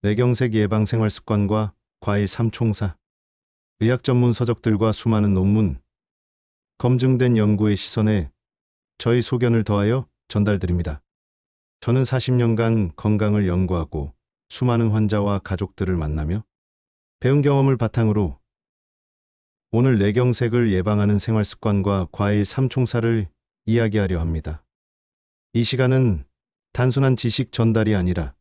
뇌경색 예방 생활 습관과 과일 삼총사, 의학 전문 서적들과 수많은 논문, 검증된 연구의 시선에 저희 소견을 더하여 전달드립니다. 저는 40년간 건강을 연구하고 수많은 환자와 가족들을 만나며 배운 경험을 바탕으로 오늘 뇌경색을 예방하는 생활 습관과 과일 삼총사를 이야기하려 합니다. 이 시간은 단순한 지식 전달이 아니라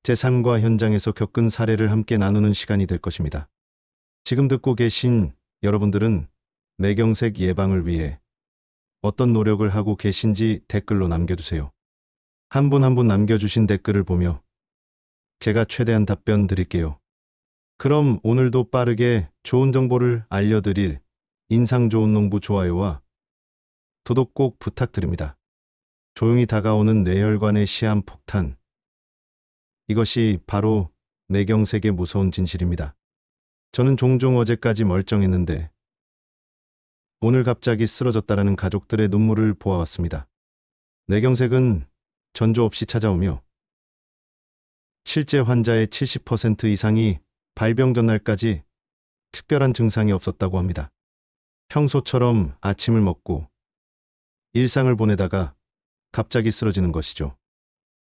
제 삶과 현장에서 겪은 사례를 함께 나누는 시간이 될 것입니다. 지금 듣고 계신 여러분들은 뇌경색 예방을 위해 어떤 노력을 하고 계신지 댓글로 남겨주세요. 한 분 한 분 남겨주신 댓글을 보며 제가 최대한 답변 드릴게요. 그럼 오늘도 빠르게 좋은 정보를 알려드릴 인상 좋은 농부 좋아요와 구독 꼭 부탁드립니다. 조용히 다가오는 뇌혈관의 시한폭탄. 이것이 바로 뇌경색의 무서운 진실입니다. 저는 종종 어제까지 멀쩡했는데 오늘 갑자기 쓰러졌다라는 가족들의 눈물을 보아왔습니다. 뇌경색은 전조 없이 찾아오며 실제 환자의 70% 이상이 발병 전날까지 특별한 증상이 없었다고 합니다. 평소처럼 아침을 먹고 일상을 보내다가 갑자기 쓰러지는 것이죠.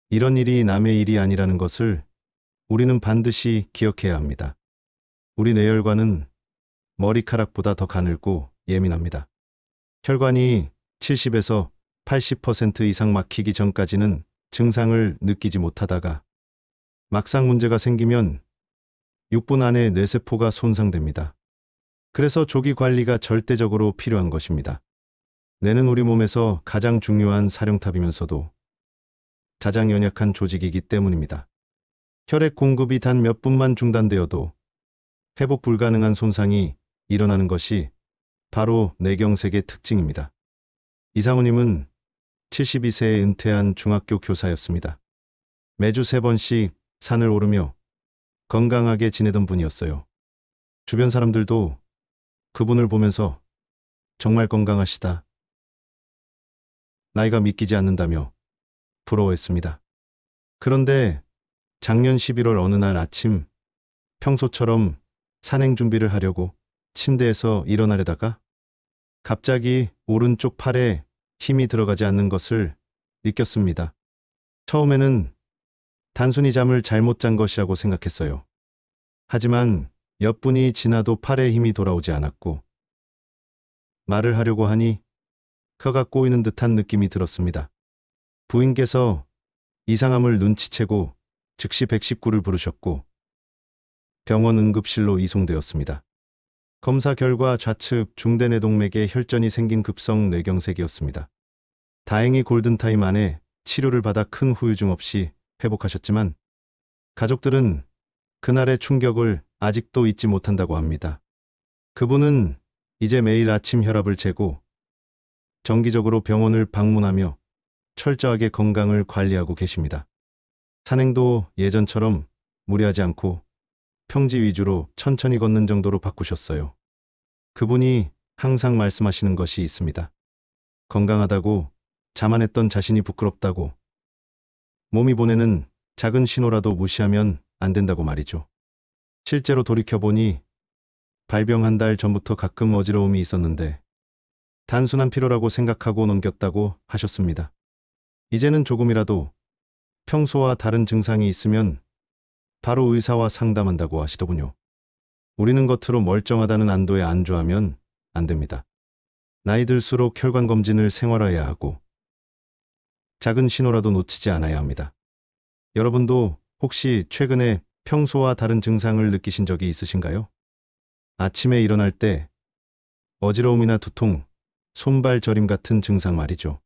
이런 일이 남의 일이 아니라는 것을 우리는 반드시 기억해야 합니다. 우리 뇌혈관은 머리카락보다 더 가늘고 예민합니다. 혈관이 70에서 80% 이상 막히기 전까지는 증상을 느끼지 못하다가 막상 문제가 생기면 6분 안에 뇌세포가 손상됩니다. 그래서 조기 관리가 절대적으로 필요한 것입니다. 뇌는 우리 몸에서 가장 중요한 사령탑이면서도 가장 연약한 조직이기 때문입니다. 혈액 공급이 단 몇 분만 중단되어도 회복 불가능한 손상이 일어나는 것이 바로 뇌경색의 특징입니다. 이상우님은 72세에 은퇴한 중학교 교사였습니다. 매주 3번씩 산을 오르며 건강하게 지내던 분이었어요. 주변 사람들도 그분을 보면서 정말 건강하시다, 나이가 믿기지 않는다며 부러워했습니다. 그런데 작년 11월 어느 날 아침 평소처럼 산행 준비를 하려고 침대에서 일어나려다가 갑자기 오른쪽 팔에 힘이 들어가지 않는 것을 느꼈습니다. 처음에는 단순히 잠을 잘못 잔 것이라고 생각했어요. 하지만 몇 분이 지나도 팔에 힘이 돌아오지 않았고 말을 하려고 하니 혀가 꼬이는 듯한 느낌이 들었습니다. 부인께서 이상함을 눈치채고 즉시 119를 부르셨고 병원 응급실로 이송되었습니다. 검사 결과 좌측 중대뇌동맥에 혈전이 생긴 급성 뇌경색이었습니다. 다행히 골든타임 안에 치료를 받아 큰 후유증 없이 회복하셨지만 가족들은 그날의 충격을 아직도 잊지 못한다고 합니다. 그분은 이제 매일 아침 혈압을 재고 정기적으로 병원을 방문하며 철저하게 건강을 관리하고 계십니다. 산행도 예전처럼 무리하지 않고 평지 위주로 천천히 걷는 정도로 바꾸셨어요. 그분이 항상 말씀하시는 것이 있습니다. 건강하다고 자만했던 자신이 부끄럽다고, 몸이 보내는 작은 신호라도 무시하면 안 된다고 말이죠. 실제로 돌이켜보니 발병 한 달 전부터 가끔 어지러움이 있었는데 단순한 피로라고 생각하고 넘겼다고 하셨습니다. 이제는 조금이라도 평소와 다른 증상이 있으면 바로 의사와 상담한다고 하시더군요. 우리는 겉으로 멀쩡하다는 안도에 안주하면 안 됩니다. 나이 들수록 혈관 검진을 생활화해야 하고 작은 신호라도 놓치지 않아야 합니다. 여러분도 혹시 최근에 평소와 다른 증상을 느끼신 적이 있으신가요? 아침에 일어날 때 어지러움이나 두통, 손발 저림 같은 증상 말이죠.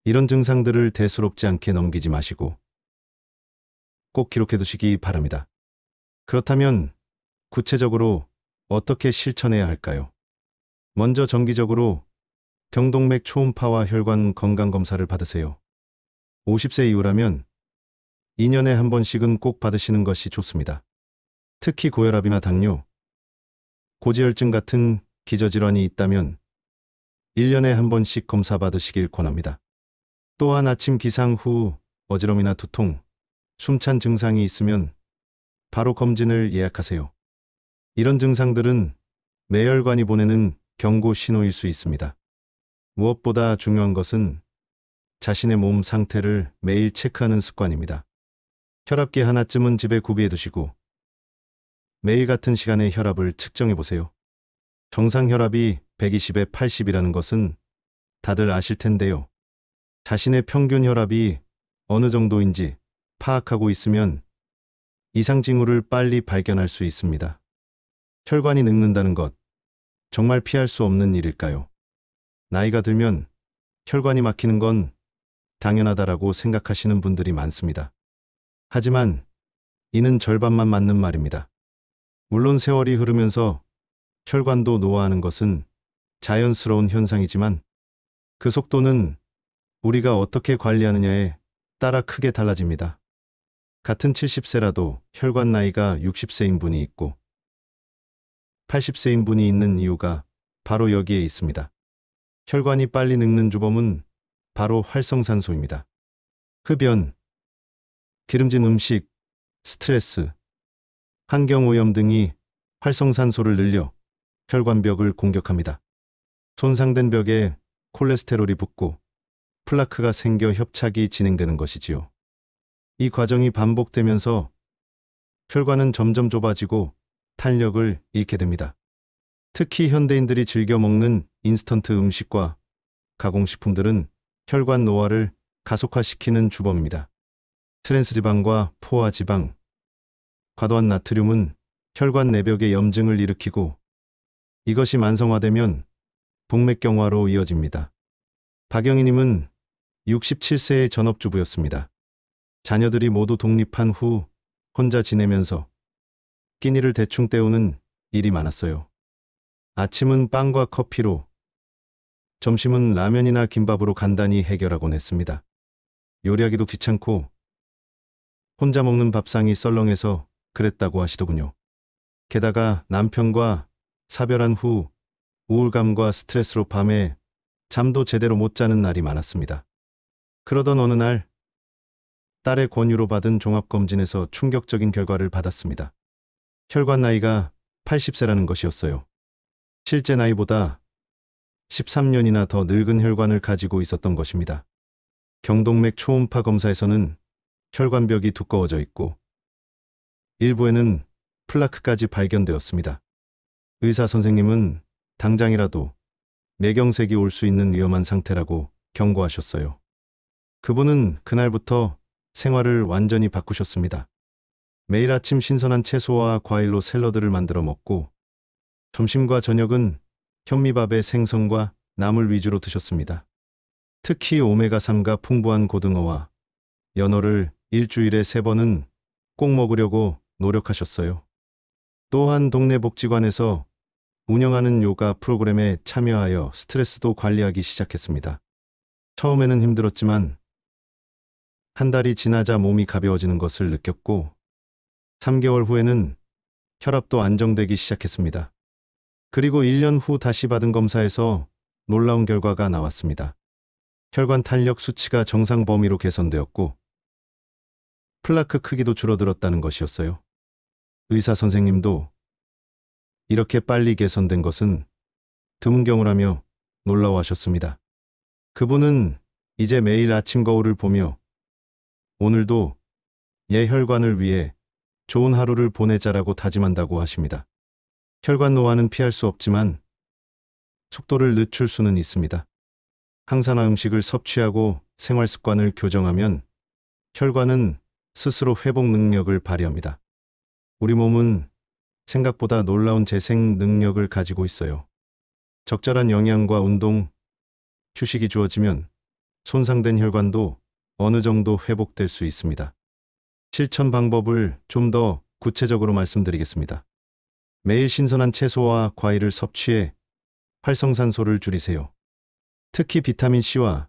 이런 증상들을 대수롭지 않게 넘기지 마시고 꼭 기록해 두시기 바랍니다. 그렇다면 구체적으로 어떻게 실천해야 할까요? 먼저 정기적으로 경동맥 초음파와 혈관 건강검사를 받으세요. 50세 이후라면 2년에 한 번씩은 꼭 받으시는 것이 좋습니다. 특히 고혈압이나 당뇨, 고지혈증 같은 기저질환이 있다면 1년에 한 번씩 검사 받으시길 권합니다. 또한 아침 기상 후 어지럼이나 두통, 숨찬 증상이 있으면 바로 검진을 예약하세요. 이런 증상들은 뇌혈관이 보내는 경고 신호일 수 있습니다. 무엇보다 중요한 것은 자신의 몸 상태를 매일 체크하는 습관입니다. 혈압계 하나쯤은 집에 구비해 두시고 매일 같은 시간에 혈압을 측정해 보세요. 정상 혈압이 120에 80이라는 것은 다들 아실 텐데요. 자신의 평균 혈압이 어느 정도인지 파악하고 있으면 이상 징후를 빨리 발견할 수 있습니다. 혈관이 늙는다는 것, 정말 피할 수 없는 일일까요? 나이가 들면 혈관이 막히는 건 당연하다라고 생각하시는 분들이 많습니다. 하지만 이는 절반만 맞는 말입니다. 물론 세월이 흐르면서 혈관도 노화하는 것은 자연스러운 현상이지만 그 속도는 우리가 어떻게 관리하느냐에 따라 크게 달라집니다. 같은 70세라도 혈관 나이가 60세인 분이 있고 80세인 분이 있는 이유가 바로 여기에 있습니다. 혈관이 빨리 늙는 주범은 바로 활성산소입니다. 흡연, 기름진 음식, 스트레스, 환경오염 등이 활성산소를 늘려 혈관벽을 공격합니다. 손상된 벽에 콜레스테롤이 붙고 플라크가 생겨 협착이 진행되는 것이지요. 이 과정이 반복되면서 혈관은 점점 좁아지고 탄력을 잃게 됩니다. 특히 현대인들이 즐겨 먹는 인스턴트 음식과 가공식품들은 혈관 노화를 가속화시키는 주범입니다. 트랜스지방과 포화지방, 과도한 나트륨은 혈관 내벽의 염증을 일으키고 이것이 만성화되면 동맥경화로 이어집니다. 박영희님은 67세의 전업주부였습니다. 자녀들이 모두 독립한 후 혼자 지내면서 끼니를 대충 때우는 일이 많았어요. 아침은 빵과 커피로, 점심은 라면이나 김밥으로 간단히 해결하곤 했습니다. 요리하기도 귀찮고 혼자 먹는 밥상이 썰렁해서 그랬다고 하시더군요. 게다가 남편과 사별한 후 우울감과 스트레스로 밤에 잠도 제대로 못 자는 날이 많았습니다. 그러던 어느 날 딸의 권유로 받은 종합검진에서 충격적인 결과를 받았습니다. 혈관 나이가 80세라는 것이었어요. 실제 나이보다 13년이나 더 늙은 혈관을 가지고 있었던 것입니다. 경동맥 초음파 검사에서는 혈관벽이 두꺼워져 있고 일부에는 플라크까지 발견되었습니다. 의사 선생님은 당장이라도 뇌경색이 올 수 있는 위험한 상태라고 경고하셨어요. 그분은 그날부터 생활을 완전히 바꾸셨습니다. 매일 아침 신선한 채소와 과일로 샐러드를 만들어 먹고 점심과 저녁은 현미밥에 생선과 나물 위주로 드셨습니다. 특히 오메가3가 풍부한 고등어와 연어를 일주일에 3번은 꼭 먹으려고 노력하셨어요. 또한 동네 복지관에서 운영하는 요가 프로그램에 참여하여 스트레스도 관리하기 시작했습니다. 처음에는 힘들었지만 한 달이 지나자 몸이 가벼워지는 것을 느꼈고 3개월 후에는 혈압도 안정되기 시작했습니다. 그리고 1년 후 다시 받은 검사에서 놀라운 결과가 나왔습니다. 혈관 탄력 수치가 정상 범위로 개선되었고 플라크 크기도 줄어들었다는 것이었어요. 의사 선생님도 이렇게 빨리 개선된 것은 드문 경우라며 놀라워하셨습니다. 그분은 이제 매일 아침 거울을 보며 오늘도 내 혈관을 위해 좋은 하루를 보내자라고 다짐한다고 하십니다. 혈관 노화는 피할 수 없지만 속도를 늦출 수는 있습니다. 항산화 음식을 섭취하고 생활 습관을 교정하면 혈관은 스스로 회복 능력을 발휘합니다. 우리 몸은 생각보다 놀라운 재생 능력을 가지고 있어요. 적절한 영양과 운동, 휴식이 주어지면 손상된 혈관도 어느 정도 회복될 수 있습니다. 실천 방법을 좀 더 구체적으로 말씀드리겠습니다. 매일 신선한 채소와 과일을 섭취해 활성산소를 줄이세요. 특히 비타민C와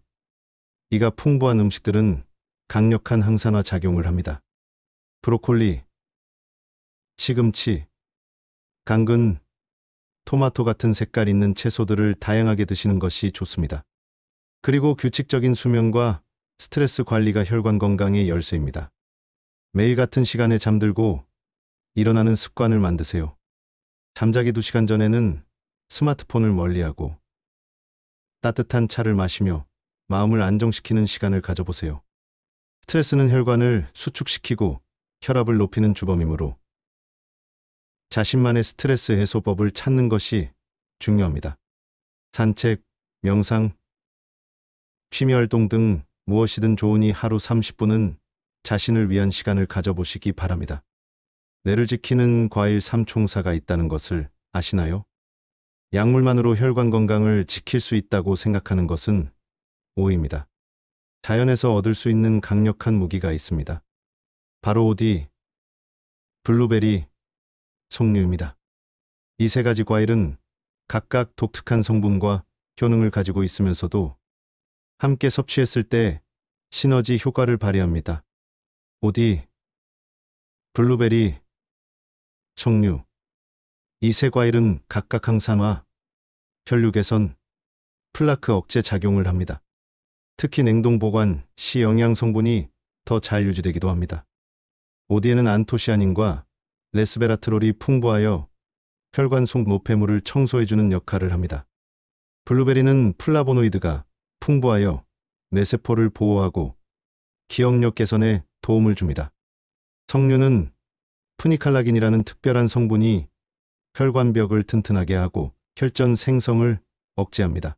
E가 풍부한 음식들은 강력한 항산화 작용을 합니다. 브로콜리, 시금치, 당근, 토마토 같은 색깔 있는 채소들을 다양하게 드시는 것이 좋습니다. 그리고 규칙적인 수면과 스트레스 관리가 혈관 건강의 열쇠입니다. 매일 같은 시간에 잠들고 일어나는 습관을 만드세요. 잠자기 2시간 전에는 스마트폰을 멀리하고 따뜻한 차를 마시며 마음을 안정시키는 시간을 가져보세요. 스트레스는 혈관을 수축시키고 혈압을 높이는 주범이므로 자신만의 스트레스 해소법을 찾는 것이 중요합니다. 산책, 명상, 취미활동 등 무엇이든 좋으니 하루 30분은 자신을 위한 시간을 가져보시기 바랍니다. 뇌를 지키는 과일 삼총사가 있다는 것을 아시나요? 약물만으로 혈관 건강을 지킬 수 있다고 생각하는 것은 오해입니다. 자연에서 얻을 수 있는 강력한 무기가 있습니다. 바로 오디, 블루베리, 석류입니다. 이 세 가지 과일은 각각 독특한 성분과 효능을 가지고 있으면서도 함께 섭취했을 때 시너지 효과를 발휘합니다. 오디, 블루베리, 석류. 이 세 과일은 각각 항산화, 혈류 개선, 플라크 억제 작용을 합니다. 특히 냉동 보관 시 영양 성분이 더 잘 유지되기도 합니다. 오디에는 안토시아닌과 레스베라트롤이 풍부하여 혈관 속 노폐물을 청소해주는 역할을 합니다. 블루베리는 플라보노이드가 풍부하여 뇌세포를 보호하고 기억력 개선에 도움을 줍니다. 석류는 푸니칼라긴이라는 특별한 성분이 혈관벽을 튼튼하게 하고 혈전 생성을 억제합니다.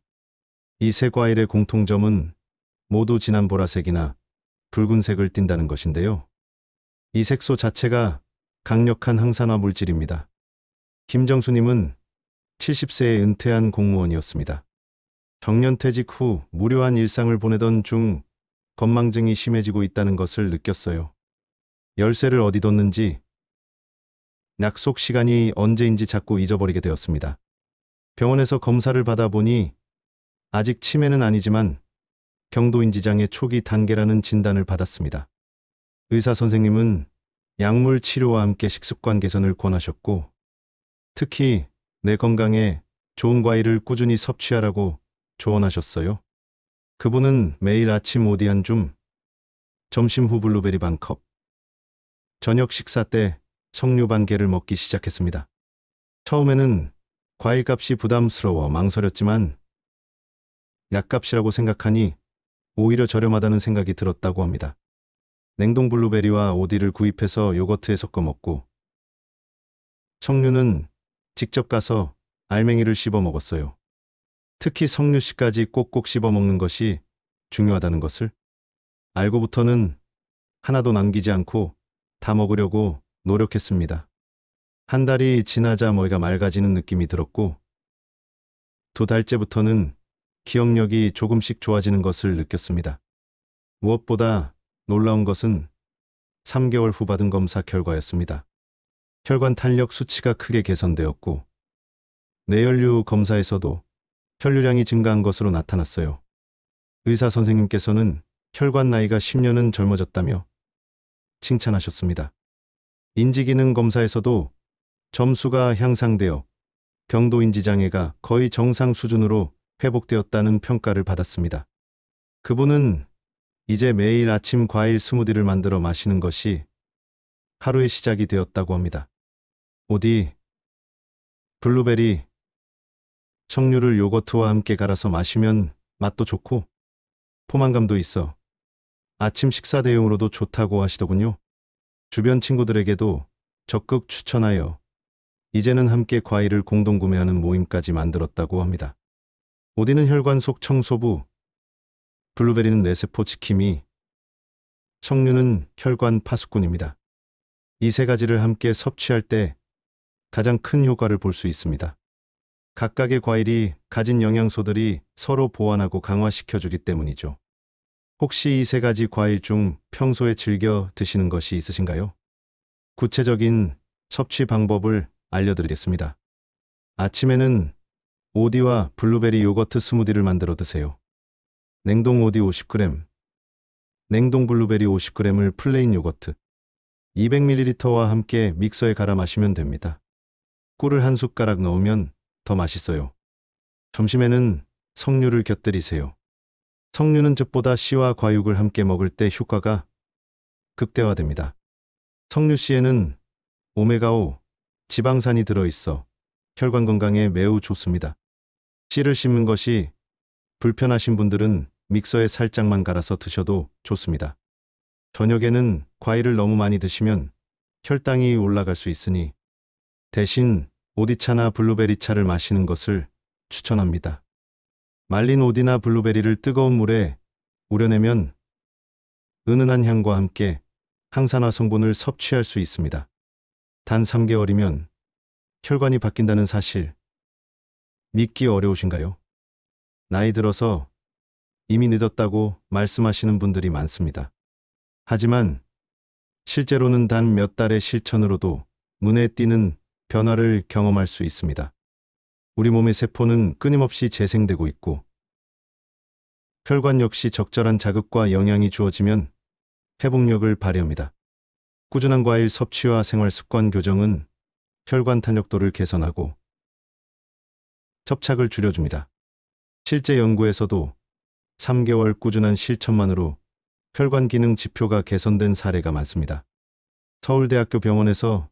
이 세 과일의 공통점은 모두 진한 보라색이나 붉은색을 띈다는 것인데요. 이 색소 자체가 강력한 항산화 물질입니다. 김정수님은 70세에 은퇴한 공무원이었습니다. 정년퇴직 후 무료한 일상을 보내던 중 건망증이 심해지고 있다는 것을 느꼈어요. 열쇠를 어디 뒀는지, 약속 시간이 언제인지 자꾸 잊어버리게 되었습니다. 병원에서 검사를 받아보니 아직 치매는 아니지만 경도인지장애 초기 단계라는 진단을 받았습니다. 의사 선생님은 약물 치료와 함께 식습관 개선을 권하셨고, 특히 내 건강에 좋은 과일을 꾸준히 섭취하라고 조언하셨어요. 그분은 매일 아침 오디 한 줌, 점심 후 블루베리 반 컵, 저녁 식사 때 석류 반 개를 먹기 시작했습니다. 처음에는 과일값이 부담스러워 망설였지만 약값이라고 생각하니 오히려 저렴하다는 생각이 들었다고 합니다. 냉동 블루베리와 오디를 구입해서 요거트에 섞어 먹고, 석류는 직접 가서 알맹이를 씹어 먹었어요. 특히 석류씨까지 꼭꼭 씹어 먹는 것이 중요하다는 것을 알고부터는 하나도 남기지 않고 다 먹으려고 노력했습니다. 한 달이 지나자 머리가 맑아지는 느낌이 들었고, 2달째부터는 기억력이 조금씩 좋아지는 것을 느꼈습니다. 무엇보다 놀라운 것은 3개월 후 받은 검사 결과였습니다. 혈관 탄력 수치가 크게 개선되었고, 뇌혈류 검사에서도 혈류량이 증가한 것으로 나타났어요. 의사 선생님께서는 혈관 나이가 10년은 젊어졌다며 칭찬하셨습니다. 인지기능 검사에서도 점수가 향상되어 경도인지장애가 거의 정상 수준으로 회복되었다는 평가를 받았습니다. 그분은 이제 매일 아침 과일 스무디를 만들어 마시는 것이 하루의 시작이 되었다고 합니다. 오디, 블루베리, 석류를 요거트와 함께 갈아서 마시면 맛도 좋고 포만감도 있어 아침 식사 대용으로도 좋다고 하시더군요. 주변 친구들에게도 적극 추천하여 이제는 함께 과일을 공동 구매하는 모임까지 만들었다고 합니다. 오디는 혈관 속 청소부, 블루베리는 뇌세포 지킴이, 석류는 혈관 파수꾼입니다. 이 세 가지를 함께 섭취할 때 가장 큰 효과를 볼 수 있습니다. 각각의 과일이 가진 영양소들이 서로 보완하고 강화시켜주기 때문이죠. 혹시 이 세 가지 과일 중 평소에 즐겨 드시는 것이 있으신가요? 구체적인 섭취 방법을 알려드리겠습니다. 아침에는 오디와 블루베리 요거트 스무디를 만들어 드세요. 냉동 오디 50g, 냉동 블루베리 50g을 플레인 요거트 200ml와 함께 믹서에 갈아 마시면 됩니다. 꿀을 한 숟가락 넣으면 더 맛있어요. 점심에는 석류를 곁들이세요. 석류는 즙보다 씨와 과육을 함께 먹을 때 효과가 극대화됩니다. 석류씨에는 오메가5 지방산이 들어있어 혈관 건강에 매우 좋습니다. 씨를 씹는 것이 불편하신 분들은 믹서에 살짝만 갈아서 드셔도 좋습니다. 저녁에는 과일을 너무 많이 드시면 혈당이 올라갈 수 있으니 대신 오디차나 블루베리 차를 마시는 것을 추천합니다. 말린 오디나 블루베리를 뜨거운 물에 우려내면 은은한 향과 함께 항산화 성분을 섭취할 수 있습니다. 단 3개월이면 혈관이 바뀐다는 사실 믿기 어려우신가요? 나이 들어서 이미 늦었다고 말씀하시는 분들이 많습니다. 하지만 실제로는 단 몇 달의 실천으로도 눈에 띄는 변화를 경험할 수 있습니다. 우리 몸의 세포는 끊임없이 재생되고 있고 혈관 역시 적절한 자극과 영양이 주어지면 회복력을 발휘합니다. 꾸준한 과일 섭취와 생활 습관 교정은 혈관 탄력도를 개선하고 접착을 줄여줍니다. 실제 연구에서도 3개월 꾸준한 실천만으로 혈관 기능 지표가 개선된 사례가 많습니다. 서울대학교 병원에서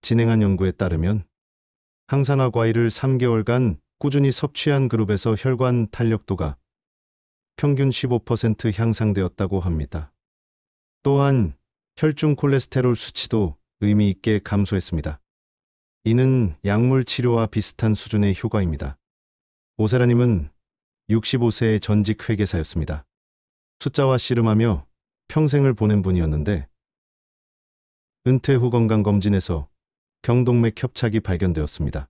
진행한 연구에 따르면 항산화 과일을 3개월간 꾸준히 섭취한 그룹에서 혈관 탄력도가 평균 15% 향상되었다고 합니다. 또한 혈중 콜레스테롤 수치도 의미 있게 감소했습니다. 이는 약물 치료와 비슷한 수준의 효과입니다. 오세라님은 65세의 전직 회계사였습니다. 숫자와 씨름하며 평생을 보낸 분이었는데 은퇴 후 건강검진에서 경동맥 협착이 발견되었습니다.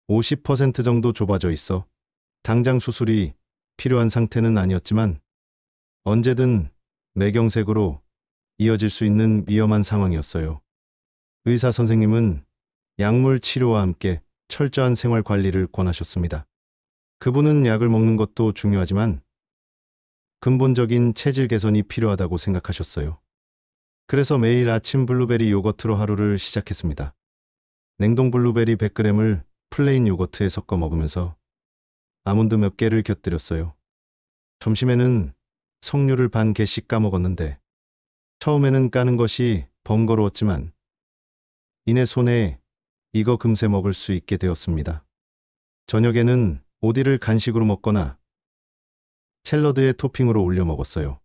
50% 정도 좁아져 있어 당장 수술이 필요한 상태는 아니었지만 언제든 뇌경색으로 이어질 수 있는 위험한 상황이었어요. 의사 선생님은 약물 치료와 함께 철저한 생활 관리를 권하셨습니다. 그분은 약을 먹는 것도 중요하지만 근본적인 체질 개선이 필요하다고 생각하셨어요. 그래서 매일 아침 블루베리 요거트로 하루를 시작했습니다. 냉동 블루베리 100g을 플레인 요거트에 섞어 먹으면서 아몬드 몇 개를 곁들였어요. 점심에는 석류를 반 개씩 까먹었는데 처음에는 까는 것이 번거로웠지만 이내 손에 익어 금세 먹을 수 있게 되었습니다. 저녁에는 오디를 간식으로 먹거나 샐러드에 토핑으로 올려 먹었어요.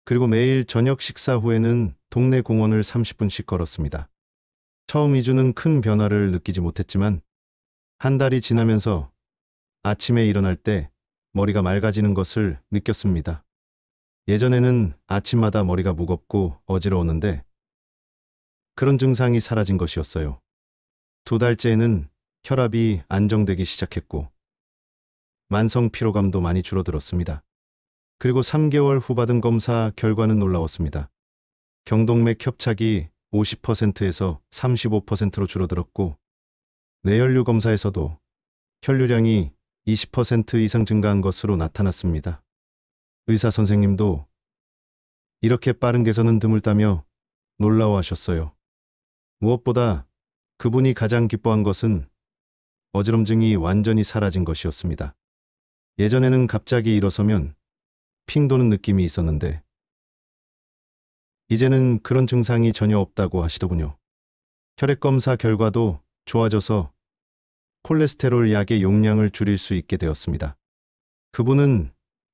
그리고 매일 저녁 식사 후에는 동네 공원을 30분씩 걸었습니다. 처음 2주는 큰 변화를 느끼지 못했지만 한 달이 지나면서 아침에 일어날 때 머리가 맑아지는 것을 느꼈습니다. 예전에는 아침마다 머리가 무겁고 어지러웠는데 그런 증상이 사라진 것이었어요. 2달째에는 혈압이 안정되기 시작했고 만성 피로감도 많이 줄어들었습니다. 그리고 3개월 후 받은 검사 결과는 놀라웠습니다. 경동맥 협착이 50%에서 35%로 줄어들었고 뇌혈류 검사에서도 혈류량이 20% 이상 증가한 것으로 나타났습니다. 의사 선생님도 이렇게 빠른 개선은 드물다며 놀라워하셨어요. 무엇보다 그분이 가장 기뻐한 것은 어지럼증이 완전히 사라진 것이었습니다. 예전에는 갑자기 일어서면 핑 도는 느낌이 있었는데 이제는 그런 증상이 전혀 없다고 하시더군요. 혈액검사 결과도 좋아져서 콜레스테롤 약의 용량을 줄일 수 있게 되었습니다. 그분은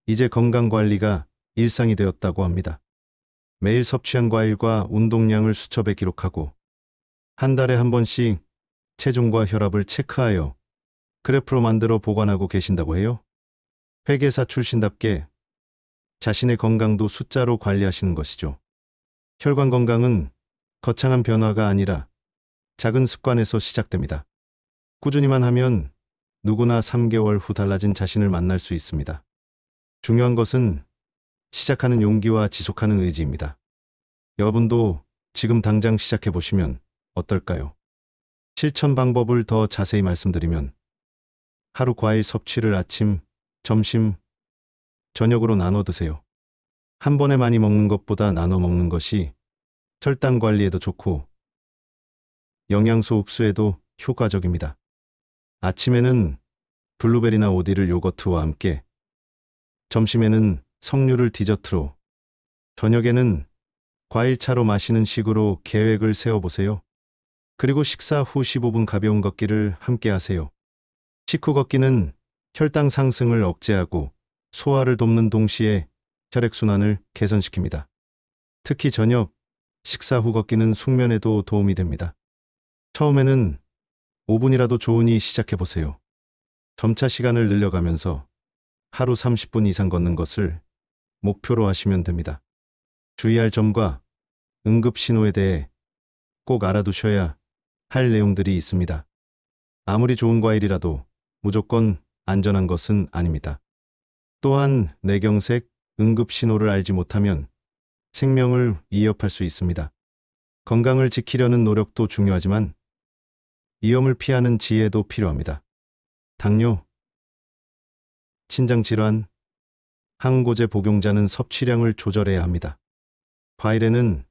이제 건강관리가 일상이 되었다고 합니다. 매일 섭취한 과일과 운동량을 수첩에 기록하고 한 달에 한 번씩 체중과 혈압을 체크하여 그래프로 만들어 보관하고 계신다고 해요. 회계사 출신답게 자신의 건강도 숫자로 관리하시는 것이죠. 혈관 건강은 거창한 변화가 아니라 작은 습관에서 시작됩니다. 꾸준히만 하면 누구나 3개월 후 달라진 자신을 만날 수 있습니다. 중요한 것은 시작하는 용기와 지속하는 의지입니다. 여러분도 지금 당장 시작해 보시면 어떨까요? 실천 방법을 더 자세히 말씀드리면 하루 과일 섭취를 아침, 점심, 저녁으로 나눠 드세요. 한 번에 많이 먹는 것보다 나눠 먹는 것이 혈당 관리에도 좋고 영양소 흡수에도 효과적입니다. 아침에는 블루베리나 오디를 요거트와 함께, 점심에는 석류를 디저트로, 저녁에는 과일차로 마시는 식으로 계획을 세워보세요. 그리고 식사 후 15분 가벼운 걷기를 함께 하세요. 식후 걷기는 혈당 상승을 억제하고 소화를 돕는 동시에 혈액순환을 개선시킵니다. 특히 저녁, 식사 후 걷기는 숙면에도 도움이 됩니다. 처음에는 5분이라도 좋으니 시작해보세요. 점차 시간을 늘려가면서 하루 30분 이상 걷는 것을 목표로 하시면 됩니다. 주의할 점과 응급신호에 대해 꼭 알아두셔야 할 내용들이 있습니다. 아무리 좋은 과일이라도 무조건 안전한 것은 아닙니다. 또한 뇌경색, 응급신호를 알지 못하면 생명을 위협할 수 있습니다. 건강을 지키려는 노력도 중요하지만 위험을 피하는 지혜도 필요합니다. 당뇨, 신장질환, 항고제 복용자는 섭취량을 조절해야 합니다. 과일에는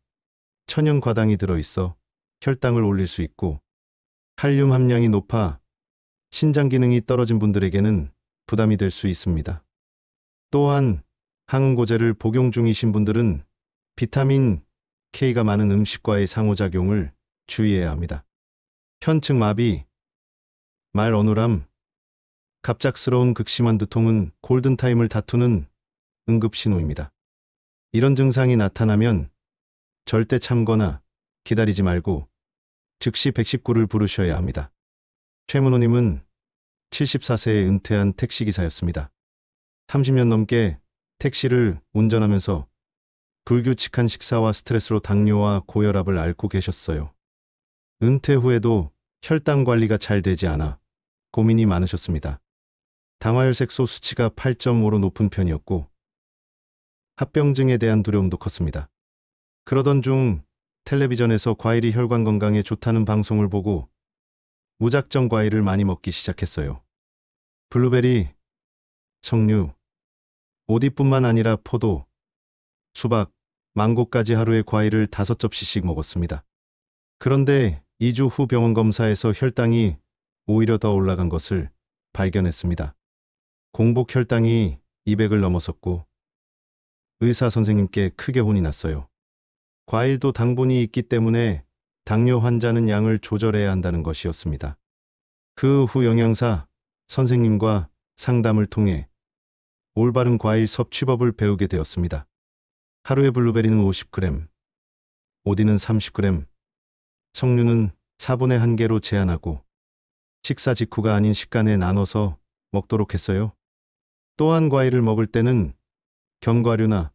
천연 과당이 들어있어 혈당을 올릴 수 있고 칼륨 함량이 높아 신장 기능이 떨어진 분들에게는 부담이 될 수 있습니다. 또한 항고제를 복용 중이신 분들은 비타민 K가 많은 음식과의 상호작용을 주의해야 합니다. 편측 마비, 말 어눌함, 갑작스러운 극심한 두통은 골든타임을 다투는 응급신호입니다. 이런 증상이 나타나면 절대 참거나 기다리지 말고 즉시 119를 부르셔야 합니다. 최문호님은 74세에 은퇴한 택시기사였습니다. 30년 넘게 택시를 운전하면서 불규칙한 식사와 스트레스로 당뇨와 고혈압을 앓고 계셨어요. 은퇴 후에도 혈당 관리가 잘 되지 않아 고민이 많으셨습니다. 당화혈색소 수치가 8.5로 높은 편이었고 합병증에 대한 두려움도 컸습니다. 그러던 중 텔레비전에서 과일이 혈관 건강에 좋다는 방송을 보고 무작정 과일을 많이 먹기 시작했어요. 블루베리, 석류, 오디뿐만 아니라 포도, 수박, 망고까지 하루에 과일을 5접시씩 먹었습니다. 그런데 2주 후 병원 검사에서 혈당이 오히려 더 올라간 것을 발견했습니다. 공복 혈당이 200을 넘어섰고 의사 선생님께 크게 혼이 났어요. 과일도 당분이 있기 때문에 당뇨 환자는 양을 조절해야 한다는 것이었습니다. 그 후 영양사 선생님과 상담을 통해 올바른 과일 섭취법을 배우게 되었습니다. 하루에 블루베리는 50g, 오디는 30g, 석류는 4분의 1개로 제한하고 식사 직후가 아닌 식간에 나눠서 먹도록 했어요. 또한 과일을 먹을 때는 견과류나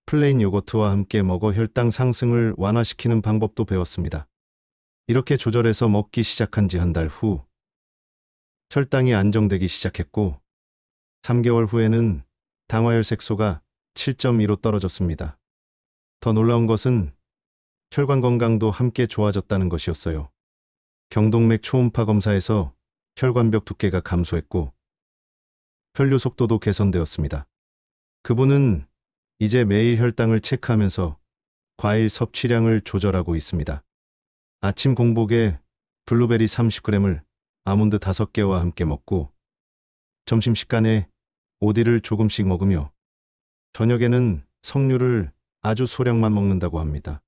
플레인 요거트와 함께 먹어 혈당 상승을 완화시키는 방법도 배웠습니다. 이렇게 조절해서 먹기 시작한 지 한 달 후 혈당이 안정되기 시작했고 3개월 후에는 당화혈색소가 7.2로 떨어졌습니다. 더 놀라운 것은 혈관 건강도 함께 좋아졌다는 것이었어요. 경동맥 초음파 검사에서 혈관벽 두께가 감소했고 혈류 속도도 개선되었습니다. 그분은 이제 매일 혈당을 체크하면서 과일 섭취량을 조절하고 있습니다. 아침 공복에 블루베리 30g을 아몬드 5개와 함께 먹고 점심식간에 오디를 조금씩 먹으며 저녁에는 석류를 아주 소량만 먹는다고 합니다.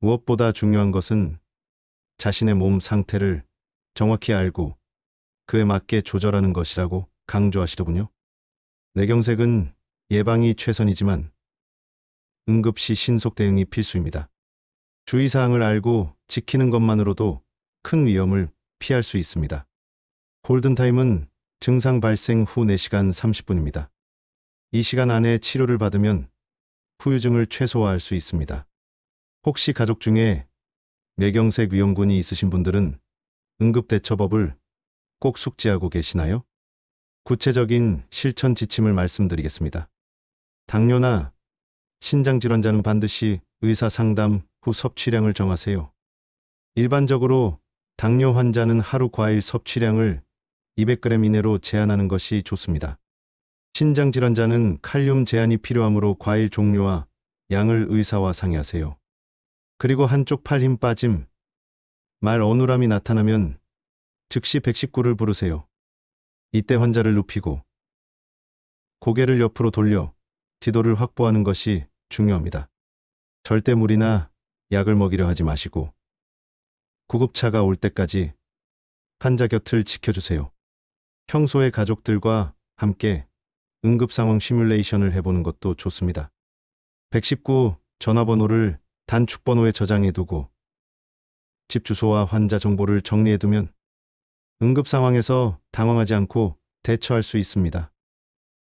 무엇보다 중요한 것은 자신의 몸 상태를 정확히 알고 그에 맞게 조절하는 것이라고 강조하시더군요. 뇌경색은 예방이 최선이지만 응급시 신속 대응이 필수입니다. 주의사항을 알고 지키는 것만으로도 큰 위험을 피할 수 있습니다. 골든타임은 증상 발생 후 4시간 30분입니다. 이 시간 안에 치료를 받으면 후유증을 최소화할 수 있습니다. 혹시 가족 중에 뇌경색 위험군이 있으신 분들은 응급대처법을 꼭 숙지하고 계시나요? 구체적인 실천 지침을 말씀드리겠습니다. 당뇨나 신장질환자는 반드시 의사 상담 후 섭취량을 정하세요. 일반적으로 당뇨 환자는 하루 과일 섭취량을 200g 이내로 제한하는 것이 좋습니다. 신장질환자는 칼륨 제한이 필요하므로 과일 종류와 양을 의사와 상의하세요. 그리고 한쪽 팔 힘 빠짐, 말 어눌함이 나타나면 즉시 119를 부르세요. 이때 환자를 눕히고 고개를 옆으로 돌려 지도를 확보하는 것이 중요합니다. 절대 물이나 약을 먹이려 하지 마시고 구급차가 올 때까지 환자 곁을 지켜주세요. 평소에 가족들과 함께 응급 상황 시뮬레이션을 해보는 것도 좋습니다. 119 전화번호를 단축 번호에 저장해두고 집 주소와 환자 정보를 정리해두면 응급 상황에서 당황하지 않고 대처할 수 있습니다.